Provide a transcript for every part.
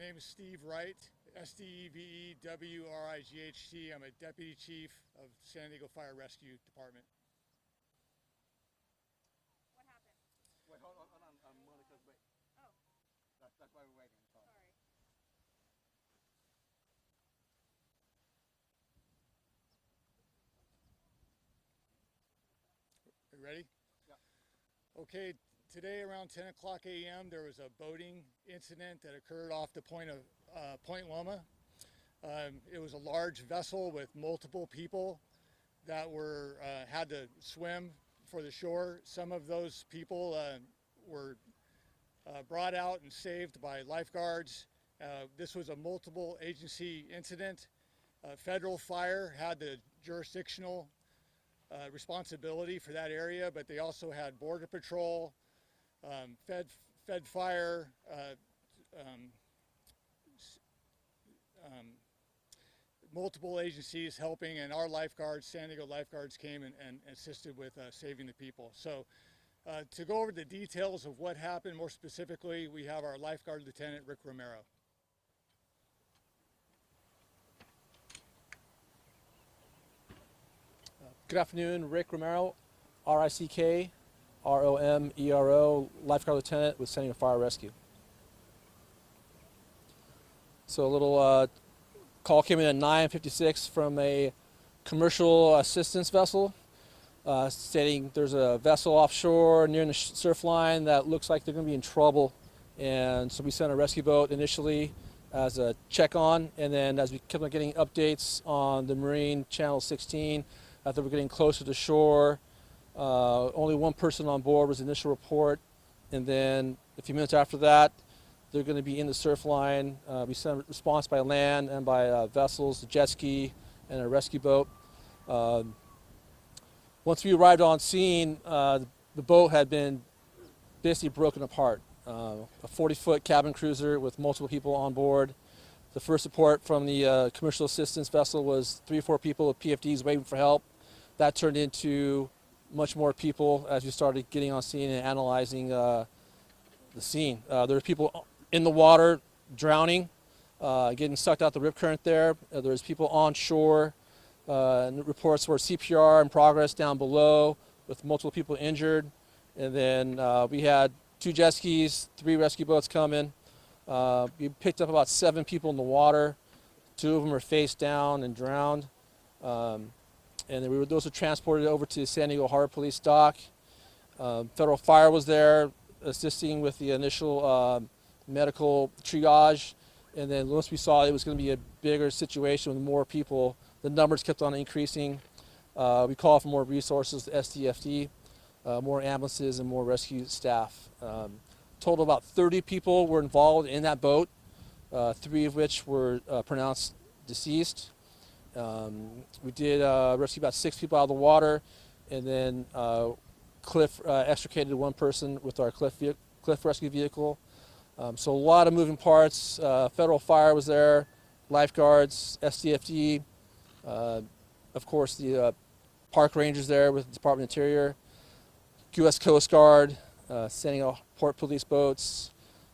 name is Steve Wright, S-T-E-V-E-W-R-I-G-H-T. I'm a Deputy Chief of San Diego Fire Rescue Department. What happened? Wait, hold on, Monica's wait. Oh. That's why we're waiting. Sorry. Are you ready? Yeah. Okay, today around 10 o'clock a.m. there was a boating incident that occurred off the Point Loma. It was a large vessel with multiple people that had to swim for the shore. Some of those people were brought out and saved by lifeguards. This was a multiple agency incident. Federal Fire had the jurisdictional responsibility for that area, but they also had Border Patrol, Fed Fire, multiple agencies helping, and our lifeguards, San Diego lifeguards, came and assisted with saving the people. So to go over the details of what happened more specifically, we have our lifeguard lieutenant, Rick Romero. Good afternoon, Rick Romero, R-I-C-K-R-O-M-E-R-O, lifeguard lieutenant with San Diego Fire Rescue. So a little call came in at 9:56 from a commercial assistance vessel stating there's a vessel offshore near the surf line that looks like they're going to be in trouble. And so we sent a rescue boat initially as a check on, and then as we kept on getting updates on the Marine Channel 16, after we're getting closer to shore, only one person on board was the initial report, and then a few minutes after that, they're going to be in the surf line. We sent a response by land and by vessels, a jet ski, and a rescue boat. Once we arrived on scene, the boat had been basically broken apart. A 40-foot cabin cruiser with multiple people on board. The first report from the commercial assistance vessel was 3 or 4 people with PFDs waiting for help. That turned into much more people as we started getting on scene and analyzing the scene. There were people in the water drowning, getting sucked out the rip current there. There was people on shore, and the reports were CPR in progress down below with multiple people injured. And then we had 2 jet skis, 3 rescue boats coming. We picked up about 7 people in the water. 2 of them were face down and drowned. And then those were transported over to San Diego Harbor Police Dock. Federal Fire was there assisting with the initial medical triage. And then once we saw it was going to be a bigger situation with more people, the numbers kept on increasing. We called for more resources to SDFD, more ambulances and more rescue staff. Total about 30 people were involved in that boat, 3 of which were pronounced deceased. We did rescue about 6 people out of the water, and then Cliff extricated 1 person with our Cliff rescue vehicle. So a lot of moving parts. Federal Fire was there, lifeguards, SDFD, of course the park rangers there with the Department of Interior, U.S. Coast Guard, San Diego Port Police boats,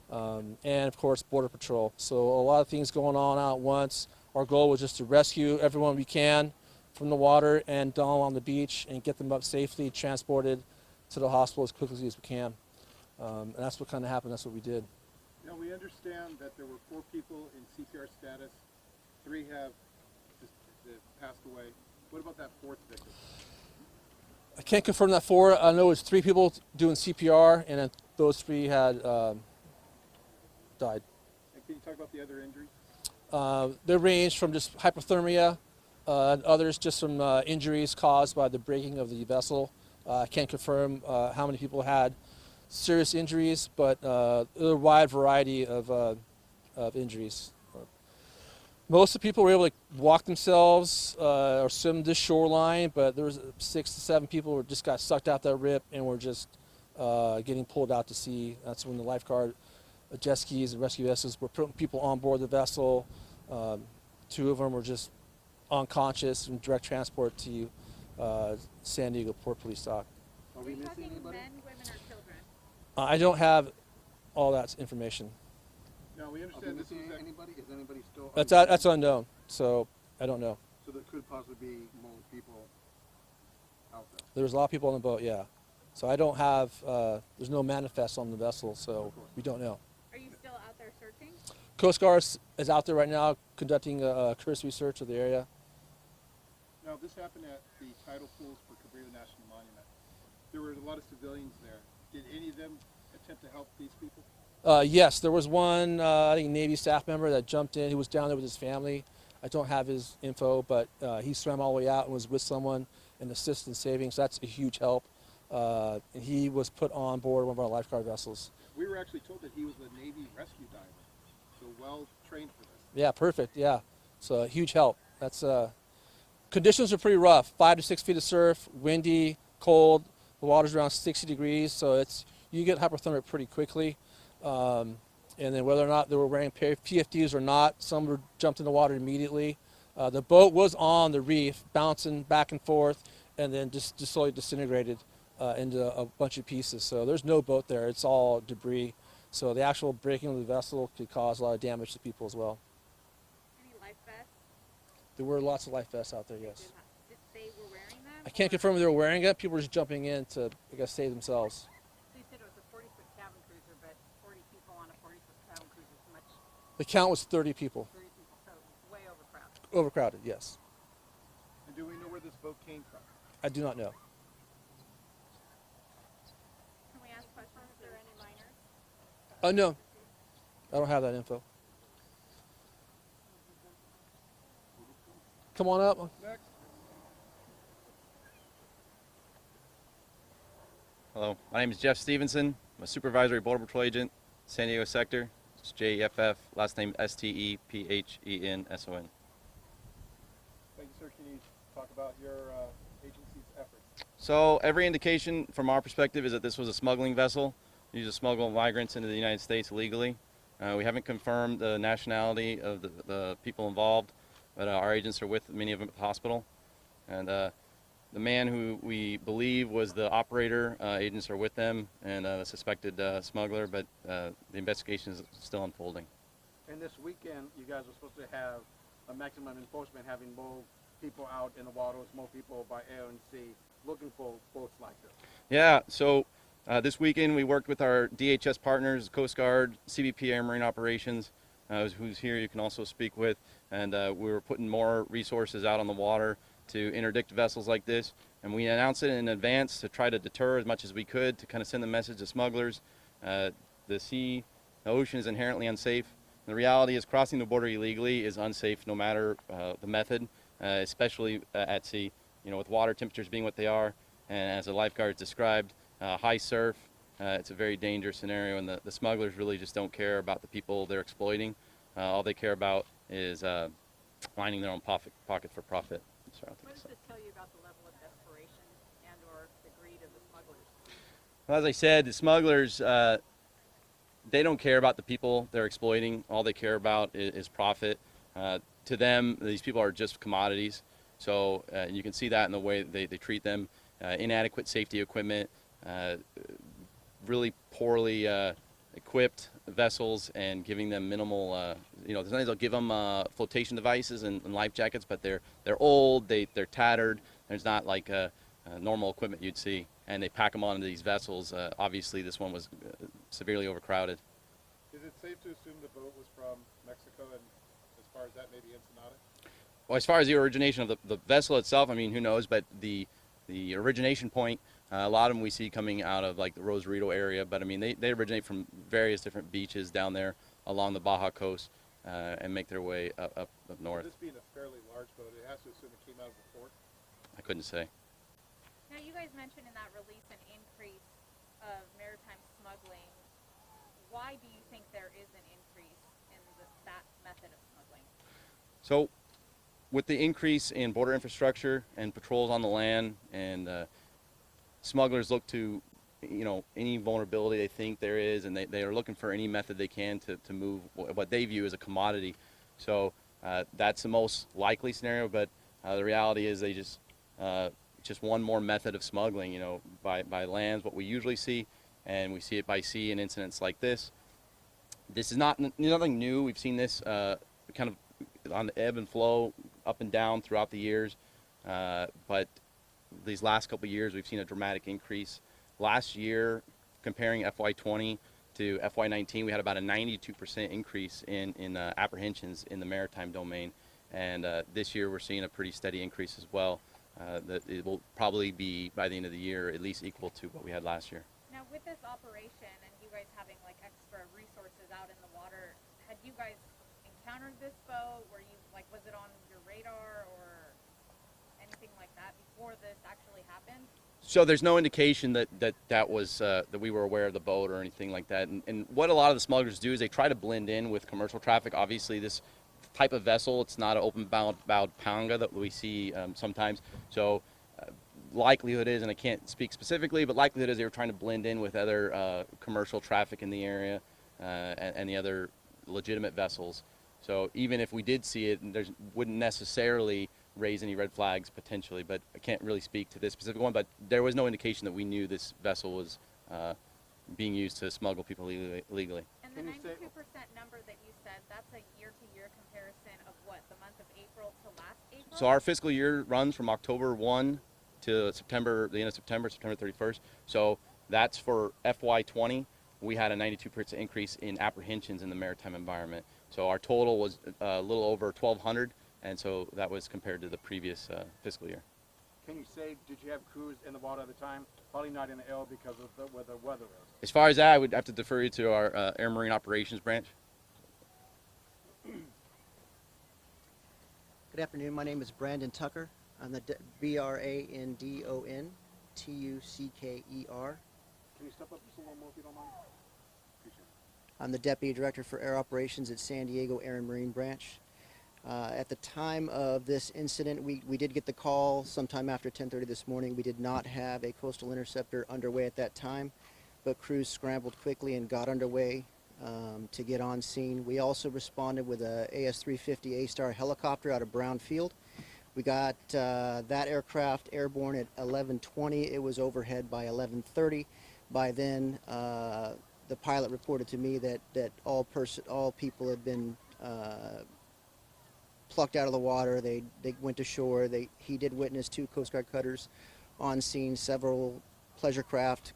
and of course Border Patrol. So a lot of things going on out at once. Our goal was just to rescue everyone we can from the water and down on the beach and get them up safely, transported to the hospital as quickly as we can. And that's what kind of happened. That's what we did. Now we understand that there were 4 people in CPR status. 3 have just passed away. What about that 4th victim? I can't confirm that 4. I know it was 3 people doing CPR, and then those 3 had died. And can you talk about the other injuries? They range from just hypothermia, and others just from injuries caused by the breaking of the vessel. I can't confirm how many people had serious injuries, but a wide variety of injuries. Most of the people were able to walk themselves or swim this shoreline, but there was 6 to 7 people who just got sucked out that rip and were just getting pulled out to sea. That's when the lifeguard jet skis and rescue vessels were putting people on board the vessel. 2 of them were just unconscious and direct transport to San Diego Port Police Dock. Are we missing anybody? Men, women, or children? I don't have all that information. Now, we Are we understand this missing was anybody? Is anybody still? That's unknown, so I don't know. So there could possibly be more people out there. There was a lot of people on the boat, yeah. So I don't have, there's no manifest on the vessel, so we don't know. Are you still out there searching? Coast Guard is out there right now conducting a cursory search of the area. Now, this happened at the tidal pools for Cabrera National Monument. There were a lot of civilians there. Did any of them attempt to help these people? Yes, there was one, I think, Navy staff member that jumped in. He was down there with his family. I don't have his info, but he swam all the way out and was with someone and assisted in saving, so that's a huge help. And he was put on board one of our lifeguard vessels. We were actually told that he was a Navy rescue diver, so well trained for this. Yeah, perfect, yeah. So a huge help. That's conditions are pretty rough. 5 to 6 feet of surf, windy, cold. The water's around 60 degrees, so you get hypothermic pretty quickly. And then whether or not they were wearing PFDs or not, some were jumped in the water immediately. The boat was on the reef, bouncing back and forth, and then just slowly disintegrated into a bunch of pieces. So there's no boat there. It's all debris. So the actual breaking of the vessel could cause a lot of damage to people as well. Any life vests? There were lots of life vests out there, yes. Did they were wearing them? I can't confirm if they were wearing it. People were just jumping in to, I guess, save themselves. So you said it was a 40-foot cabin cruiser, but 40 people on a 40-foot cabin cruiser is much. The count was 30 people. 30 people, so way overcrowded. Overcrowded, yes. And do we know where this boat came from? I do not know. Can we ask questions? Is there any minors? No. I don't have that info. Come on up. Next. Hello, my name is Jeff Stevenson. I'm a supervisory border patrol agent, San Diego sector. It's JFF, last name Stephenson. Thank you, sir. Can you talk about your agency's efforts? So every indication from our perspective is that this was a smuggling vessel used to smuggle migrants into the United States illegally. We haven't confirmed the nationality of the people involved, but our agents are with many of them at the hospital. And the man who we believe was the operator, agents are with them, and the suspected smuggler, but the investigation is still unfolding. And this weekend, you guys are supposed to have a maximum enforcement, having more people out in the waters, more people by air and sea, looking for boats like this. Yeah, so this weekend we worked with our DHS partners, Coast Guard, CBP Air Marine Operations, who's here you can also speak with, and we were putting more resources out on the water to interdict vessels like this, and we announced it in advance to try to deter as much as we could to kind of send the message to smugglers. The ocean is inherently unsafe. The reality is crossing the border illegally is unsafe no matter the method, especially at sea. You know, with water temperatures being what they are, and as the lifeguards described, high surf, it's a very dangerous scenario, and the smugglers really just don't care about the people they're exploiting. All they care about is lining their own pocket for profit. What does this tell you about the level of desperation and or the greed of the smugglers? Well, as I said, the smugglers, they don't care about the people they're exploiting. All they care about is profit. To them, these people are just commodities. So you can see that in the way they treat them. Inadequate safety equipment, really poorly equipped vessels, and giving them minimal, sometimes they'll give them flotation devices and life jackets, but they're old, they're tattered. There's not like normal equipment you'd see, and they pack them onto these vessels. Obviously, this one was severely overcrowded. Is it safe to assume the boat was from Mexico, and as far as that, maybe Ensenada? Well, as far as the origination of the vessel itself, I mean, who knows, but the origination point, a lot of them we see coming out of like the Rosarito area, but I mean, they originate from various different beaches down there along the Baja coast and make their way up north. This being a fairly large boat, it has to assume it came out of the port. I couldn't say. Now, you guys mentioned in that release an increase of maritime smuggling. Why do you think there is an increase in that method of smuggling? So, with the increase in border infrastructure and patrols on the land, and smugglers look to, any vulnerability they think there is, and they are looking for any method they can to move what they view as a commodity. So that's the most likely scenario, but the reality is they just one more method of smuggling, by land, what we usually see, and we see it by sea in incidents like this. This is nothing new. We've seen this kind of on the ebb and flow, up and down throughout the years. But these last couple of years, we've seen a dramatic increase. Last year, comparing FY20 to FY19, we had about a 92% increase in apprehensions in the maritime domain. And this year, we're seeing a pretty steady increase as well. That it will probably be, by the end of the year, at least equal to what we had last year. Now, with this operation and you guys having like extra resources out in the water, had you guys encountered this boat? Were you like, was it on your radar or anything like that before this actually happened? So there's no indication that was that we were aware of the boat or anything like that. And what a lot of the smugglers do is they try to blend in with commercial traffic. Obviously, this type of vessel, it's not an open-bowed panga that we see sometimes. So likelihood is, and I can't speak specifically, but likelihood is they were trying to blend in with other commercial traffic in the area and the other legitimate vessels. So even if we did see it, there wouldn't necessarily raise any red flags potentially, but I can't really speak to this specific one. But there was no indication that we knew this vessel was being used to smuggle people illegally. And the 92% number that you said, that's a year-to-year comparison of what, the month of April to last April? So our fiscal year runs from October 1 to September, the end of September 31st. So that's for FY20. We had a 92% increase in apprehensions in the maritime environment. So our total was a little over 1,200, and so that was compared to the previous fiscal year. Can you say, did you have crews in the water at the time? Probably not in the L because of where the weather is. As far as that, I would have to defer you to our Air Marine Operations branch. Good afternoon. My name is Brandon Tucker. I'm the BRANDON TUCKER. Can you step up just a little more if you don't mind? Appreciate it. I'm the Deputy Director for Air Operations at San Diego Air and Marine Branch. At the time of this incident, we did get the call sometime after 10:30 this morning. We did not have a coastal interceptor underway at that time, but crews scrambled quickly and got underway to get on scene. We also responded with a AS-350 A-Star helicopter out of Brown Field. We got that aircraft airborne at 11:20. It was overhead by 11:30. By then, the pilot reported to me that all people had been plucked out of the water. They went to shore. He did witness 2 Coast Guard cutters on scene, several pleasure craft,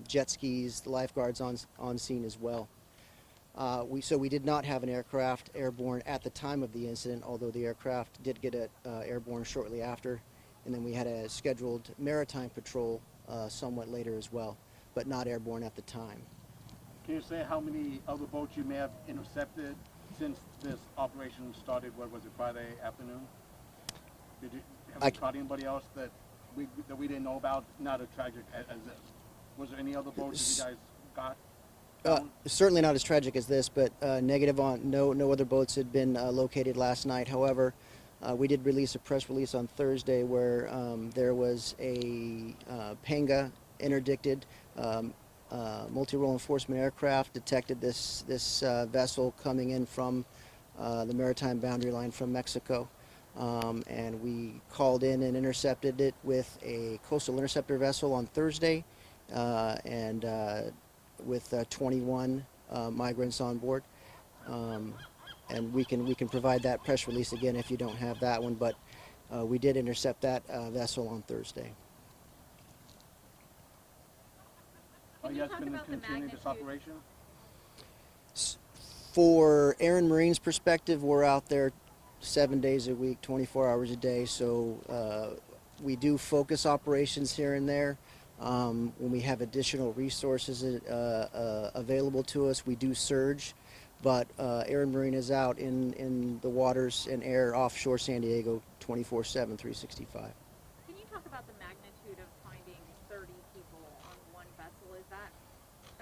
jet skis, the lifeguards on scene as well. So we did not have an aircraft airborne at the time of the incident, although the aircraft did get airborne shortly after. And then we had a scheduled maritime patrol somewhat later as well, but not airborne at the time. Can you say how many other boats you may have intercepted since this operation started? What was it, Friday afternoon? Have you caught anybody else that we didn't know about? Not as tragic as this. Was there any other boats that you guys got? Certainly not as tragic as this, but negative on no other boats had been located last night. However, we did release a press release on Thursday where there was a panga interdicted multi-role enforcement aircraft detected this vessel coming in from the maritime boundary line from Mexico, and we called in and intercepted it with a coastal interceptor vessel on Thursday, and with 21 migrants on board. And we can provide that press release again if you don't have that one, but we did intercept that vessel on Thursday. Are you guys going to continue this operation? For Air and Marine's perspective, we're out there 7 days a week, 24 hours a day, so we do focus operations here and there. When we have additional resources available to us, we do surge, but Air and Marine is out in the waters and air offshore San Diego 24/7, 365. Can you talk about the magnitude of finding 30 people on one vessel? Is that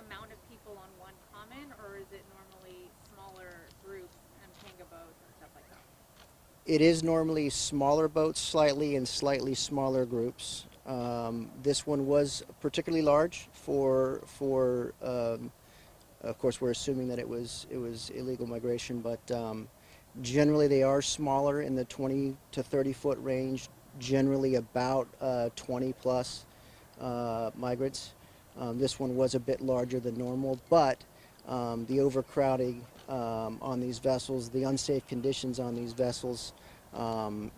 amount of people on one common, or is it normally smaller groups and panga boats and stuff like that? It is normally smaller boats slightly and slightly smaller groups. This one was particularly large for of course we're assuming that it was illegal migration, but generally they are smaller in the 20 to 30 foot range, generally about 20 plus migrants. This one was a bit larger than normal, but the overcrowding on these vessels, the unsafe conditions on these vessels,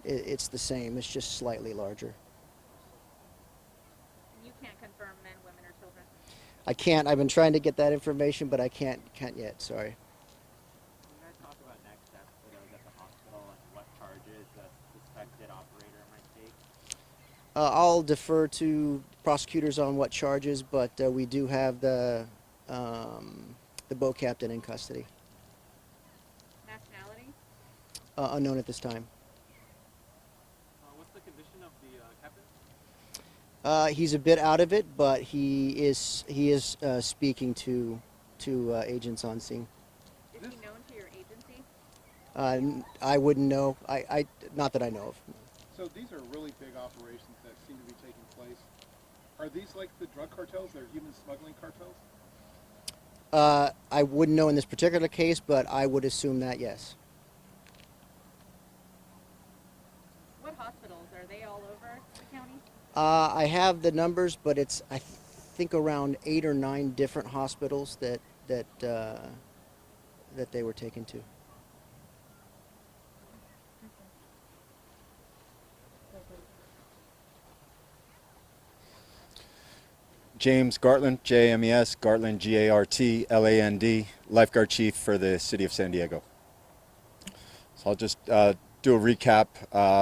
it's the same. It's just slightly larger. You can't confirm men, women, or children. I can't. I've been trying to get that information, but I can't yet. Sorry. Can you guys talk about next steps for those at the hospital and what charges the suspected operator might take? I'll defer to prosecutors on what charges, but we do have the boat captain in custody. Nationality? Unknown at this time. What's the condition of the captain? He's a bit out of it, but he is speaking to agents on scene. Is he known to your agency? I wouldn't know. I not that I know of. So these are really big operations that seem to be taking place. Are these like the drug cartels? They're human smuggling cartels? I wouldn't know in this particular case, but I would assume that, yes. What hospitals? Are they all over the county? I have the numbers, but it's I think around 8 or 9 different hospitals that they were taken to. James Gartland, J-A-M-E-S, Gartland, G-A-R-T-L-A-N-D, lifeguard chief for the city of San Diego. So I'll just do a recap.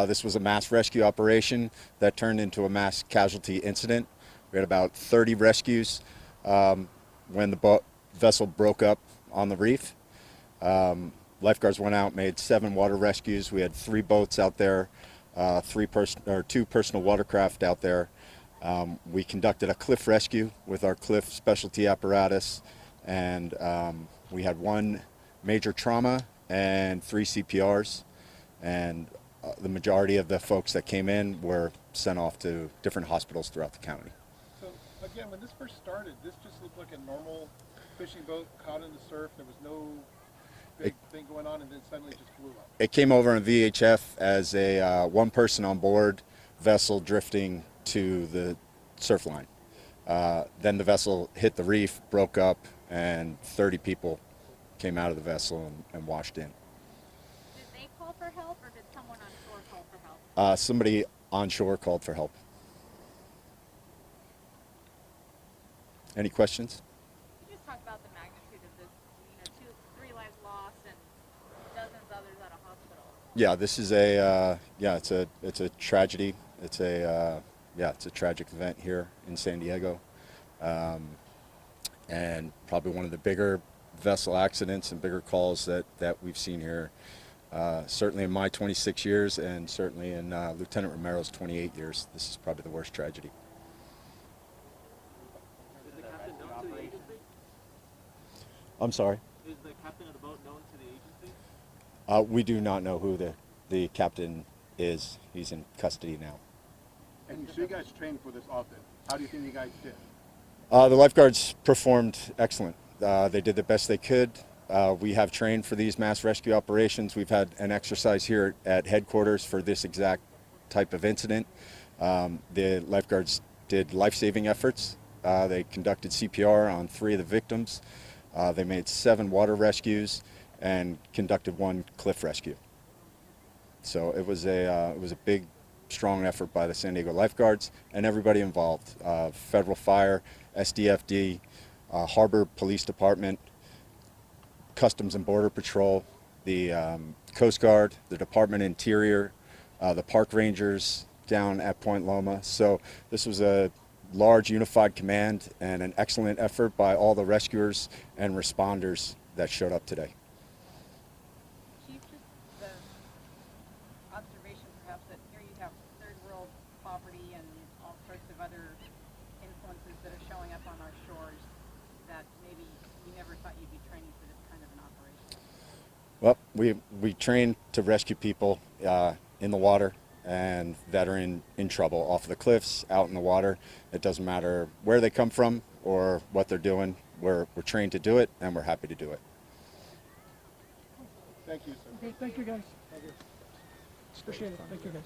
This was a mass rescue operation that turned into a mass casualty incident. We had about 30 rescues when the vessel broke up on the reef. Lifeguards went out, made 7 water rescues. We had 3 boats out there, 2 personal watercraft out there. We conducted a cliff rescue with our cliff specialty apparatus, and we had 1 major trauma and 3 CPRs, and the majority of the folks that came in were sent off to different hospitals throughout the county. So again, when this first started, this just looked like a normal fishing boat caught in the surf. There was no big thing going on, and then suddenly it just blew up. It came over on VHF as a 1 person on board vessel drifting to the surf line. Then the vessel hit the reef, broke up, and 30 people came out of the vessel and washed in. Did they call for help, or did someone on shore call for help? Somebody on shore called for help. Any questions? Can you just talk about the magnitude of this? 3 lives lost and dozens others at a hospital. Yeah, this is it's a tragedy. It's a tragic event here in San Diego, and probably one of the bigger vessel accidents and bigger calls that we've seen here, certainly in my 26 years and certainly in Lieutenant Romero's 28 years. This is probably the worst tragedy. Is the captain known to the agency? I'm sorry? Is the captain of the boat known to the agency? We do not know who the captain is. He's in custody now. And so you guys trained for this often. How do you think you guys did? The lifeguards performed excellent. They did the best they could. We have trained for these mass rescue operations. We've had an exercise here at headquarters for this exact type of incident. The lifeguards did life-saving efforts. They conducted CPR on 3 of the victims. They made 7 water rescues and conducted 1 cliff rescue. So it was a big, strong effort by the San Diego lifeguards and everybody involved. Federal Fire, SDFD, Harbor Police Department, Customs and Border Patrol, the Coast Guard, the Department of Interior, the park rangers down at Point Loma. So this was a large unified command and an excellent effort by all the rescuers and responders that showed up today. Chief, just the observation perhaps that here you have third world poverty and all sorts of other influences that are showing up on our shores that maybe you never thought you'd be training for this kind of an operation. Well, we train to rescue people in the water and that are in trouble off the cliffs, out in the water. It doesn't matter where they come from or what they're doing. We're trained to do it, and we're happy to do it. Thank you, sir. Okay, thank you guys. Appreciate it. Thank you guys.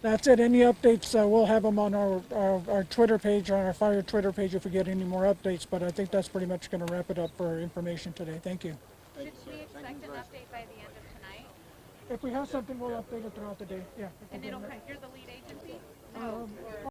That's it. Any updates, we'll have them on our Twitter page, on our fire Twitter page if we get any more updates, but I think that's pretty much going to wrap it up for information today. Thank you. Should we expect an update by the end of tonight? If we have something, we'll update it throughout the day. Yeah. And it'll, you're the